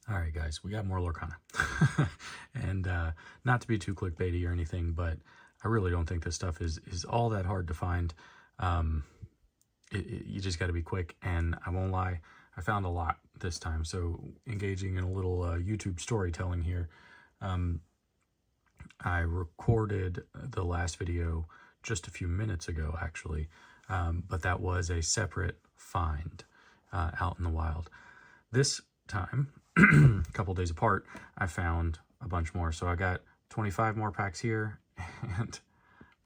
All right, guys, we got more Lorcana. And not to be too clickbaity or anything, but I really don't think this stuff is all that hard to find. You just got to be quick, and I won't lie, I found a lot this time. So engaging in a little YouTube storytelling here, I recorded the last video just a few minutes ago, actually, but that was a separate find out in the wild. This time, a couple days apart, I found a bunch more. So I got 25 more packs here, and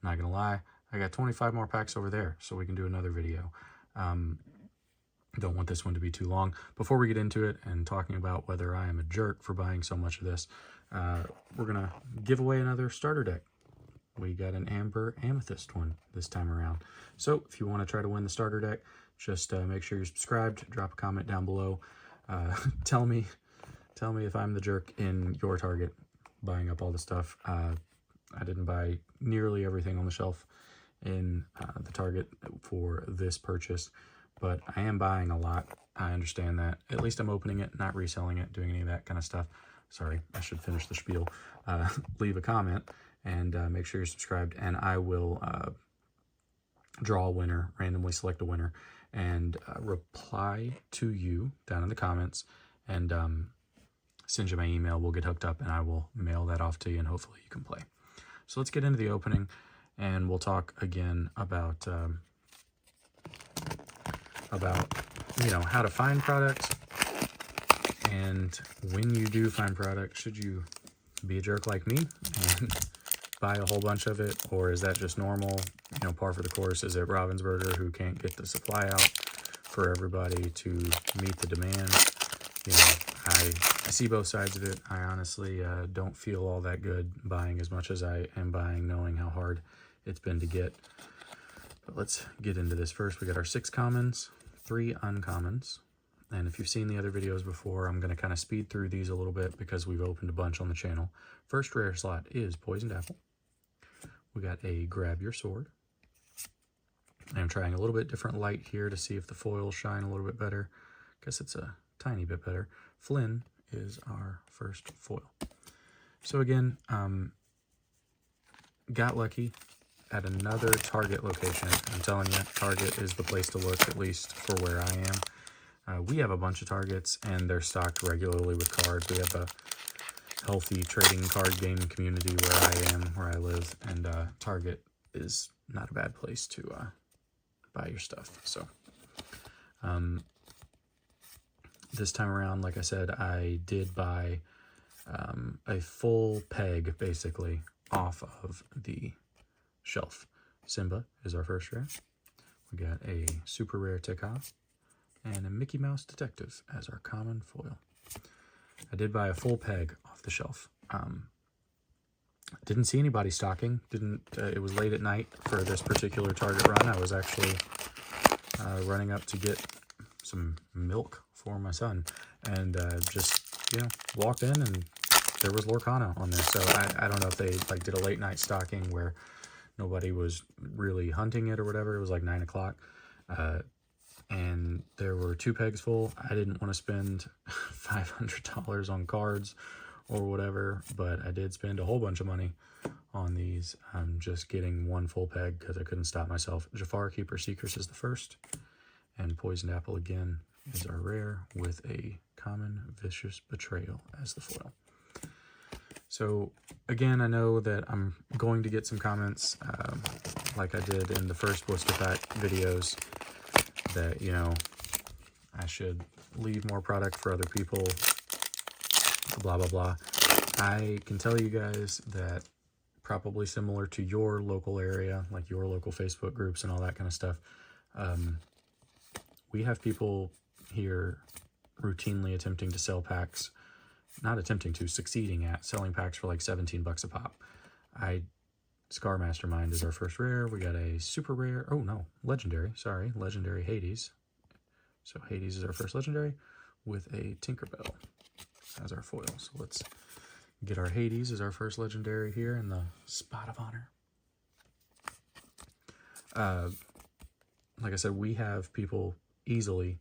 I'm not gonna lie, I got 25 more packs over there, so we can do another video. Don't want this one to be too long. Before we get into it and talking about whether I am a jerk for buying so much of this, we're gonna give away another starter deck. We got an Amber Amethyst one this time around. So if you want to try to win the starter deck, just make sure you're subscribed, drop a comment down below. Tell me if I'm the jerk in your Target buying up all the stuff. I didn't buy nearly everything on the shelf in the Target for this purchase, but I am buying a lot. I understand that. At least I'm opening it, not reselling it, doing any of that kind of stuff. Sorry, I should finish the spiel. Leave a comment and make sure you're subscribed, and I will draw a winner, randomly select a winner, and reply to you down in the comments, and send you my email. We'll get hooked up, and I will mail that off to you, and hopefully you can play. So let's get into the opening, and we'll talk again about how to find products, and when you do find products, should you be a jerk like me and buy a whole bunch of it, or is that just normal, par for the course? Is it Ravensburger who can't get the supply out for everybody to meet the demand? I see both sides of it. I honestly don't feel all that good buying as much as I am buying, knowing how hard it's been to get. But let's get into this first. We got our 6 commons, 3 uncommons. And if you've seen the other videos before, I'm going to kind of speed through these a little bit because we've opened a bunch on the channel. First rare slot is Poisoned Apple. We got a Grab Your Sword. I'm trying a little bit different light here to see if the foils shine a little bit better. Guess it's a tiny bit better. Flynn is our first foil. So again, got lucky at another Target location. I'm telling you, Target is the place to look, at least for where I am. We have a bunch of Targets, and they're stocked regularly with cards. We have a healthy trading card game community where I live, and Target is not a bad place to buy your stuff. So this time around, like I said, I did buy a full peg, basically, off of the shelf. Simba is our first rare. We got a super rare Tickhoff and a Mickey Mouse Detective as our common foil. I did buy a full peg off the shelf. Didn't see anybody stocking. It was late at night for this particular Target run. I was actually running up to get some milk for my son, and just walked in, and there was Lorcana on there. So I don't know if they did a late night stocking where nobody was really hunting it or whatever. It was like 9 o'clock. And there were 2 pegs full. I didn't want to spend $500 on cards or whatever, but I did spend a whole bunch of money on these. I'm just getting 1 full peg because I couldn't stop myself. Jafar Keeper Seekers is the first, and Poisoned Apple again is our rare with a common Vicious Betrayal as the foil. So again, I know that I'm going to get some comments like I did in the first blister pack videos, that I should leave more product for other people, blah blah blah. I can tell you guys that, probably similar to your local area, like your local Facebook groups and all that kind of stuff, we have people here routinely attempting to sell packs, succeeding at selling packs for like 17 bucks a pop. Scar Mastermind is our first rare. We got a super rare, legendary Hades. So Hades is our first legendary with a Tinkerbell as our foil. So let's get our Hades as our first legendary here in the spot of honor. Like I said, we have people easily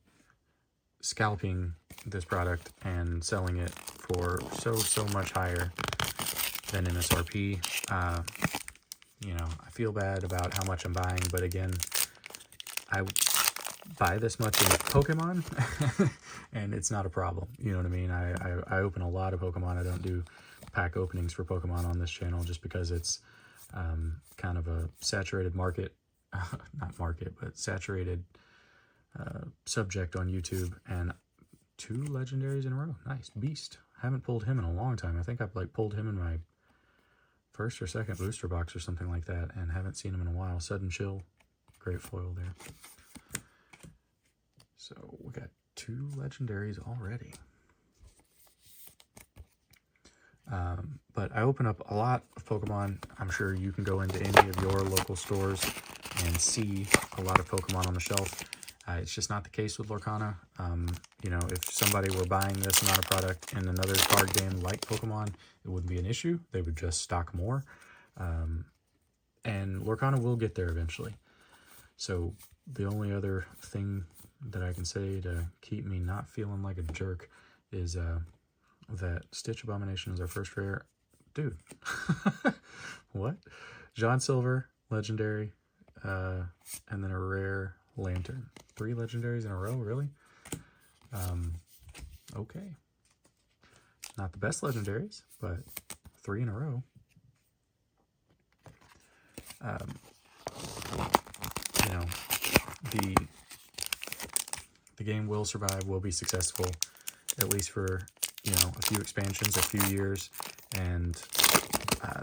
scalping this product and selling it for so much higher than MSRP. You know, I feel bad about how much I'm buying, but again, I buy this much in Pokemon and it's not a problem. You know what I mean? I open a lot of Pokemon. I don't do pack openings for Pokemon on this channel just because it's kind of a saturated market, not market, but saturated subject on YouTube. And 2 legendaries in a row. Nice. Beast. Haven't pulled him in a long time. I think I've like pulled him in my first or second booster box or something like that, and haven't seen him in a while. Sudden Chill. Great foil there. So we got 2 legendaries already. But I open up a lot of Pokemon. I'm sure you can go into any of your local stores and see a lot of Pokemon on the shelf. It's just not the case with Lorcana. You know, if somebody were buying this amount of product in another card game like Pokemon, it wouldn't be an issue. They would just stock more. And Lorcana will get there eventually. So the only other thing that I can say to keep me not feeling like a jerk is that Stitch Abomination is our first rare. Dude. What? John Silver, legendary, and then a rare Lantern. 3 legendaries in a row, really? Okay. Not the best legendaries, but 3 in a row. You know, the game will survive, will be successful, at least for, you know, a few expansions, a few years, and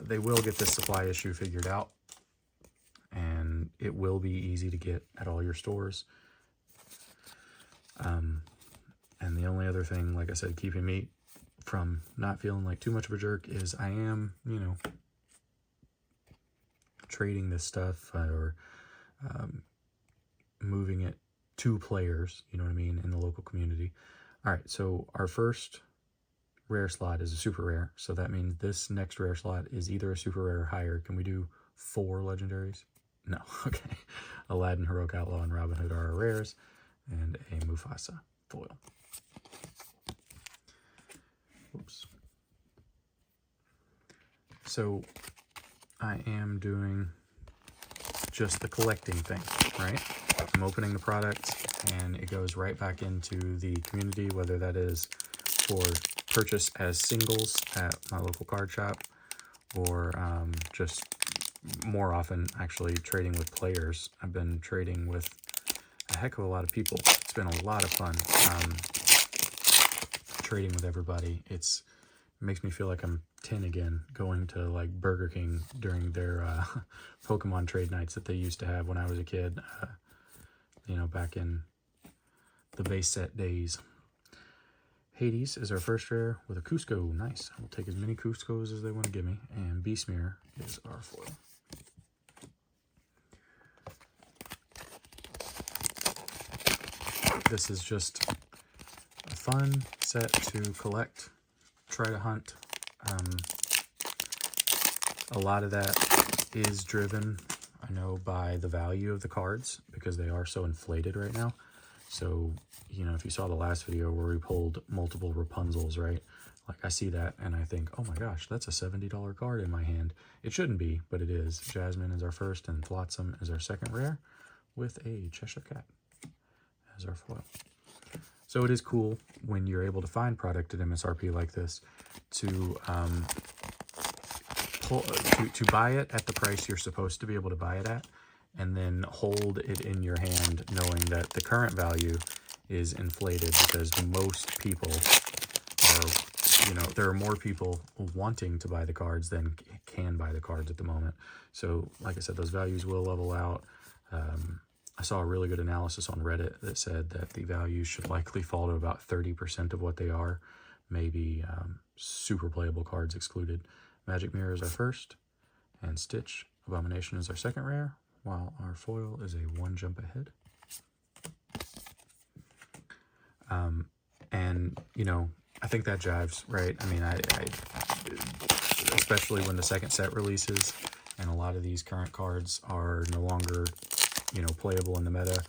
they will get this supply issue figured out, and it will be easy to get at all your stores. And the only other thing, like I said, keeping me from not feeling like too much of a jerk is I am, you know, trading this stuff or moving it to players, you know what I mean, in the local community. All right, so our first rare slot is a super rare, so that means this next rare slot is either a super rare or higher. Can we do 4 legendaries? No. Okay. Aladdin, Heroic Outlaw, and Robin Hood are our rares, and a Mufasa foil. Oops. So I am doing just the collecting thing, right? I'm opening the product and it goes right back into the community, whether that is for purchase as singles at my local card shop or just more often actually trading with players. I've been trading with a heck of a lot of people. It's been a lot of fun trading with everybody. It makes me feel like I'm 10 again, going to like Burger King during their Pokemon trade nights that they used to have when I was a kid, you know, back in the base set days. Hades is our first rare with a Cusco. Nice. I will take as many Cuscos as they want to give me. And Beastmere is our foil. This is just a fun set to collect, try to hunt. A lot of that is driven, I know, by the value of the cards because they are so inflated right now. So, you know, if you saw the last video where we pulled multiple Rapunzels, right? Like I see that and I think, oh my gosh, that's a $70 card in my hand. It shouldn't be, but it is. Jasmine is our first and Flotsam is our second rare with a Cheshire Cat as our foil. So it is cool when you're able to find product at MSRP like this to buy it at the price you're supposed to be able to buy it at, and then hold it in your hand knowing that the current value is inflated because most people are, you know, there are more people wanting to buy the cards than can buy the cards at the moment. So like I said, those values will level out. I saw a really good analysis on Reddit that said that the values should likely fall to about 30% of what they are, maybe super playable cards excluded. Magic Mirror is our first, and Stitch Abomination is our second rare, while our foil is a 1 jump ahead. And, you know, I think that jives, right? I mean, I especially when the second set releases and a lot of these current cards are no longer, you know, playable in the meta.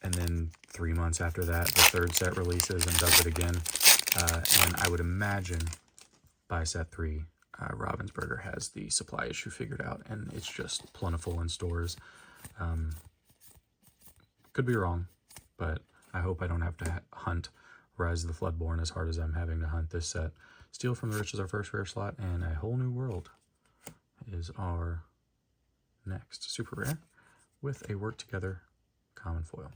And then 3 months after that, the third set releases and does it again. And I would imagine by set 3, Ravensburger has the supply issue figured out, and it's just plentiful in stores. Could be wrong, but I hope I don't have to hunt Rise of the Floodborn as hard as I'm having to hunt this set. Steal from the Rich is our first rare slot, and A Whole New World is our next super rare with a Work Together common foil.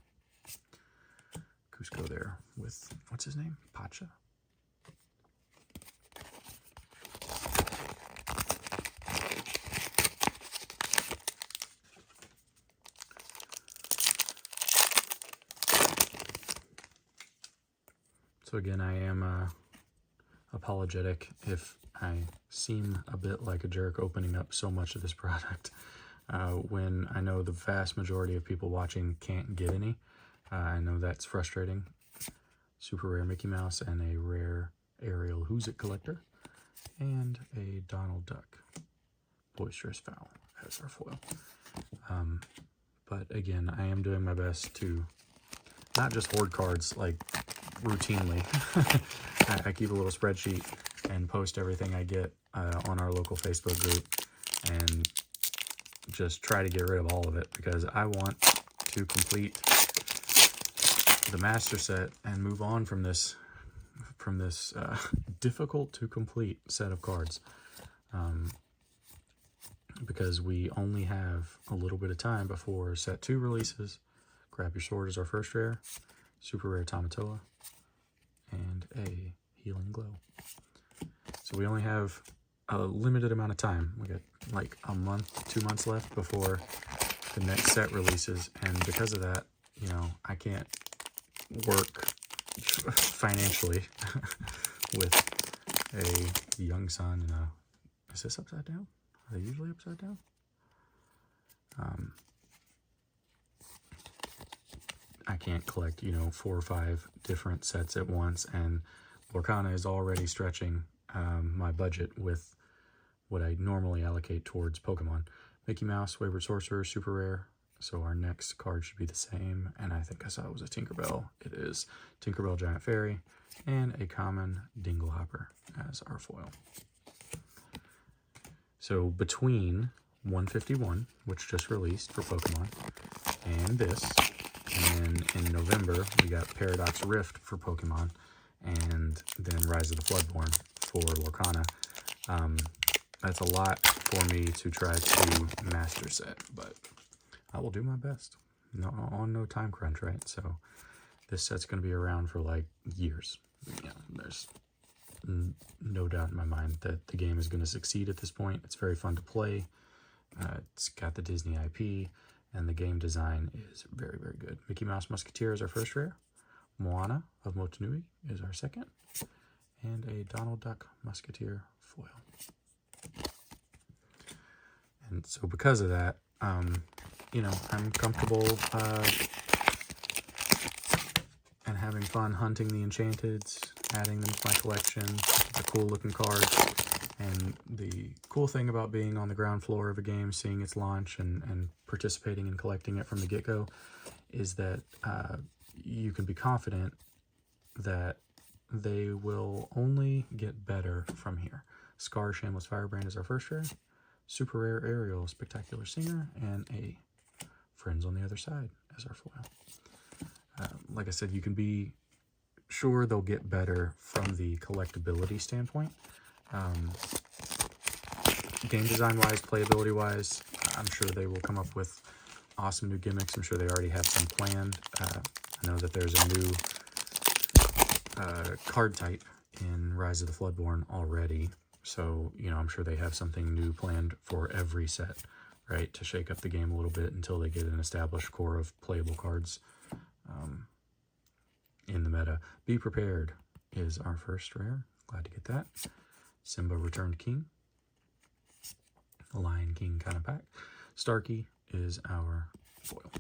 Cusco there with, what's his name? Pacha? So again, I am apologetic if I seem a bit like a jerk opening up so much of this product when I know the vast majority of people watching can't get any. I know that's frustrating. Super rare Mickey Mouse and a rare Ariel Who's It collector and a Donald Duck Boisterous Fowl as our foil. But again, I am doing my best to not just hoard cards like routinely. I keep a little spreadsheet and post everything I get on our local Facebook group and just try to get rid of all of it because I want to complete the master set and move on from this difficult to complete set of cards, because we only have a little bit of time before set 2 releases. Grab Your Sword is our first rare, super rare Tamatoa, and a Healing Glow. So we only have a limited amount of time. We got like a month, 2 months left before the next set releases, and because of that, you know, I can't work financially with a young son and a... Is this upside down? Are they usually upside down? I can't collect, you know, 4 or 5 different sets at once, and Lorcana is already stretching my budget with what I normally allocate towards Pokemon. Mickey Mouse, Wayward Sorcerer, super rare, so our next card should be the same, and I think I saw it was a Tinkerbell. It is Tinkerbell Giant Fairy, and a common Dinglehopper as our foil. So between 151, which just released for Pokemon, and this, and then in November, we got Paradox Rift for Pokemon, and then Rise of the Floodborn for Lorcana. That's a lot for me to try to master set, but I will do my best. No time crunch, right? So this set's going to be around for like years. You know, there's no doubt in my mind that the game is going to succeed at this point. It's very fun to play. It's got the Disney IP, and the game design is very, very good. Mickey Mouse Musketeer is our first rare. Moana of Motunui is our second. And a Donald Duck Musketeer foil. And so because of that, you know, I'm comfortable and having fun hunting the Enchanteds, adding them to my collection. They're cool looking cards. And the cool thing about being on the ground floor of a game, seeing its launch and participating and collecting it from the get-go is that you can be confident that they will only get better from here. Scar Shameless Firebrand is our first rare. Super rare Ariel Spectacular Singer, and a Friends on the Other Side as our foil. Like I said, you can be sure they'll get better from the collectability standpoint. Game design-wise, playability-wise, I'm sure they will come up with awesome new gimmicks. I'm sure they already have some planned. I know that there's a new card type in Rise of the Floodborn already. So, you know, I'm sure they have something new planned for every set, right? To shake up the game a little bit until they get an established core of playable cards in the meta. Be Prepared is our first rare. Glad to get that. Simba Returned King. A Lion King kind of pack. Starkey is our foil.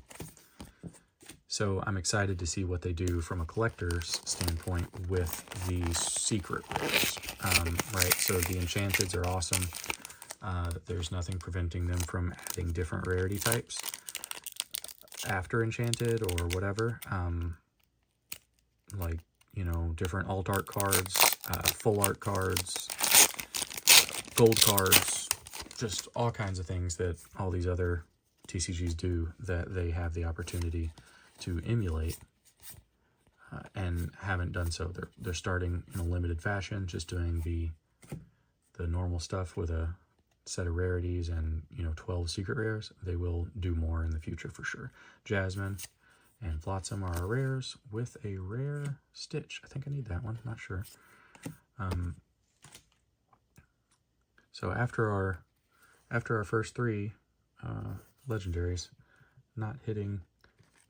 So I'm excited to see what they do from a collector's standpoint with the secret rares, right? So the Enchanteds are awesome. There's nothing preventing them from adding different rarity types after Enchanted or whatever. like, you know, different alt art cards, full art cards, gold cards, just all kinds of things that all these other TCGs do that they have the opportunity to emulate and haven't done so. They're starting in a limited fashion, just doing the normal stuff with a set of rarities and, you know, 12 secret rares. They will do more in the future for sure. Jasmine and Flotsam are our rares with a rare Stitch. I think I need that one, not sure. So after our first three legendaries, not hitting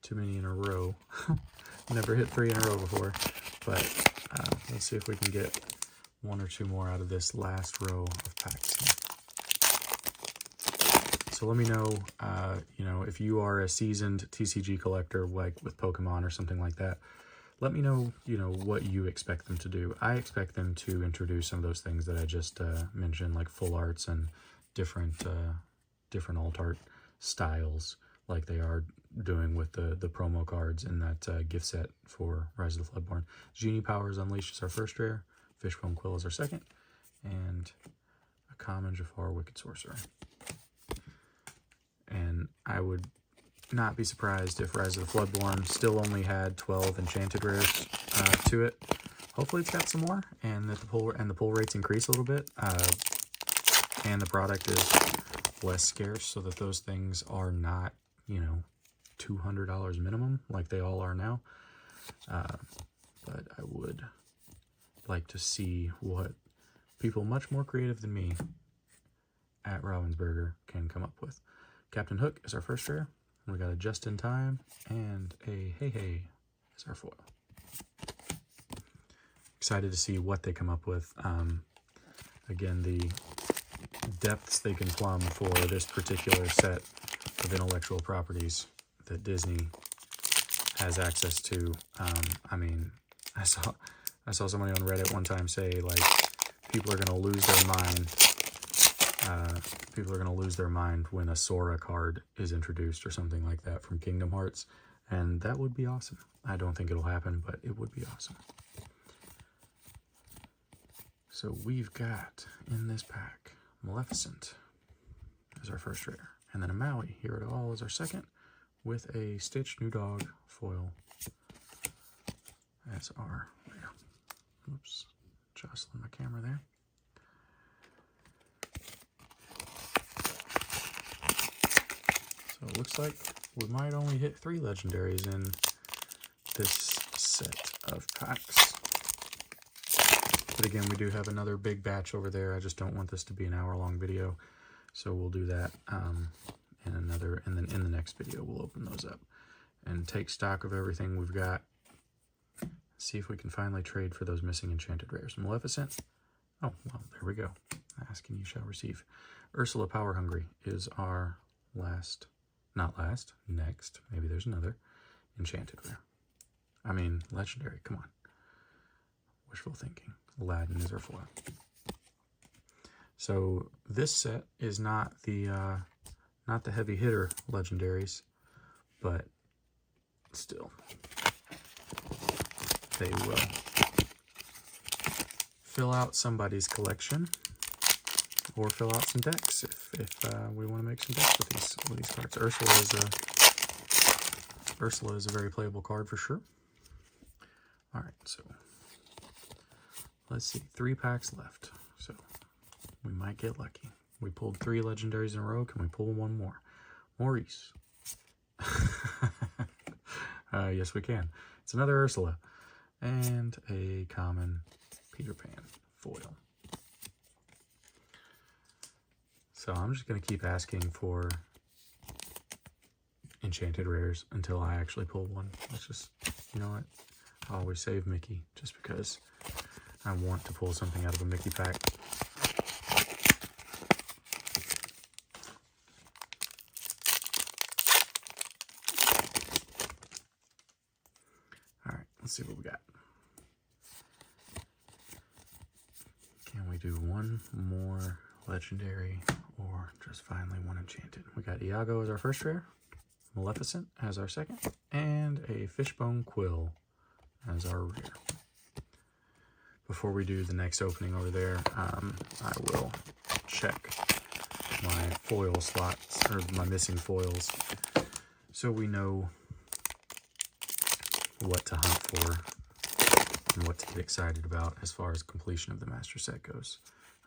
too many in a row. Never hit 3 in a row before, but let's see if we can get 1 or 2 more out of this last row of packs. So let me know, you know, if you are a seasoned TCG collector, like with Pokemon or something like that. Let me know, you know, what you expect them to do. I expect them to introduce some of those things that I just mentioned, like full arts and different alt art styles, like they are doing with the promo cards in that gift set for Rise of the Floodborn. Genie Powers Unleashed is our first rare. Fishbone Quill is our second. And a common Jafar Wicked Sorcerer. And I would not be surprised if Rise of the Floodborn still only had 12 enchanted rares to it. Hopefully it's got some more, and that the pull rates increase a little bit, and the product is less scarce, so that those things are not, you know, $200 minimum like they all are now. But I would like to see what people much more creative than me at Ravensburger can come up with. Captain Hook is our first rare. We got a Just in Time and a Hey Hey is our foil. Excited to see what they come up with. Again, the depths they can plumb for this particular set of intellectual properties that Disney has access to. I mean, I saw somebody on Reddit one time say, like, people are going to lose their mind. People are going to lose their mind when a Sora card is introduced or something like that from Kingdom Hearts, and that would be awesome. I don't think it'll happen, but it would be awesome. So we've got in this pack Maleficent as our first rare, and then a Maui, Hero to All, is our second, with a Stitch New Dog foil as our rare. Oops, jostling my camera there. So it looks like we might only hit 3 legendaries in this set of packs. But again, we do have another big batch over there. I just don't want this to be an hour-long video, so we'll do that and then in the next video we'll open those up and take stock of everything we've got. See if we can finally trade for those missing enchanted rares. Maleficent. Oh, well, there we go. Ask and you shall receive. Ursula Power Hungry is our next, maybe there's another, enchanted rare. I mean, legendary, come on. Wishful thinking. Aladdin is our foil. So this set is not the heavy hitter legendaries, but still, they will fill out somebody's collection or fill out some decks if we want to make some decks with these cards. Ursula is a very playable card for sure. All right, so let's see, 3 packs left, so we might get lucky. We pulled 3 legendaries in a row. Can we pull 1 more? Maurice. Yes, we can. It's another Ursula and a common Peter Pan foil. So I'm just going to keep asking for enchanted rares until I actually pull one. Let's just, you know what? I always save Mickey just because I want to pull something out of a Mickey pack. Alright, let's see what we got. Can we do 1 more legendary or just finally 1 enchanted? We got Iago as our first rare, Maleficent as our second, and a Fishbone Quill as our rear. Before we do the next opening over there, I will check my foil slots, or my missing foils, so we know what to hunt for and what to get excited about as far as completion of the master set goes.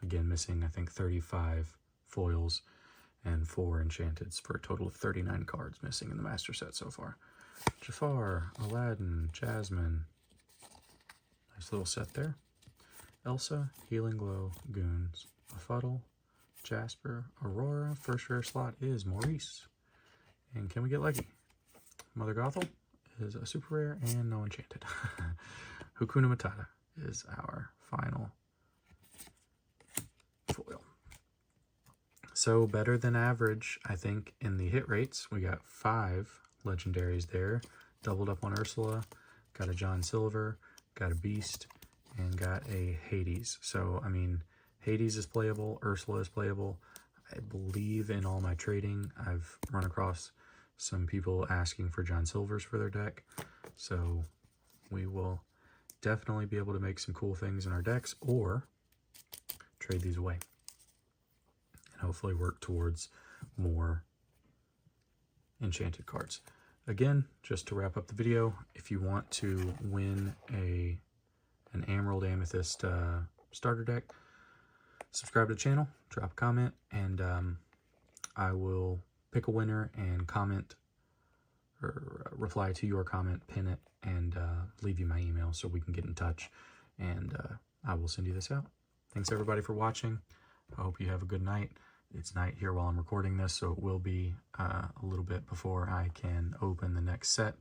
Again, missing I think 35 foils and 4 enchanteds for a total of 39 cards missing in the master set so far. Jafar, Aladdin, Jasmine, nice little set there. Elsa, Healing Glow, Goons, Befuddle, Jasper, Aurora. First rare slot is Maurice. And can we get lucky? Mother Gothel is a super rare and no enchanted. Hakuna Matata is our final foil. So better than average, I think, in the hit rates. We got 5 legendaries there. Doubled up on Ursula, got a John Silver, got a Beast, and got a Hades. So, I mean, Hades is playable, Ursula is playable. I believe in all my trading, I've run across some people asking for John Silvers for their deck. So we will definitely be able to make some cool things in our decks or trade these away. And hopefully work towards more enchanted cards. Again, just to wrap up the video, if you want to win an Emerald Amethyst starter deck, subscribe to the channel, drop a comment, and I will pick a winner and comment or reply to your comment, pin it, and leave you my email so we can get in touch, and I will send you this out. Thanks everybody for watching. I hope you have a good night. It's night here while I'm recording this, so it will be a little bit before I can open the next set,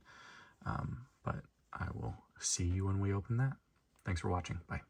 but I will see you when we open that. Thanks for watching. Bye.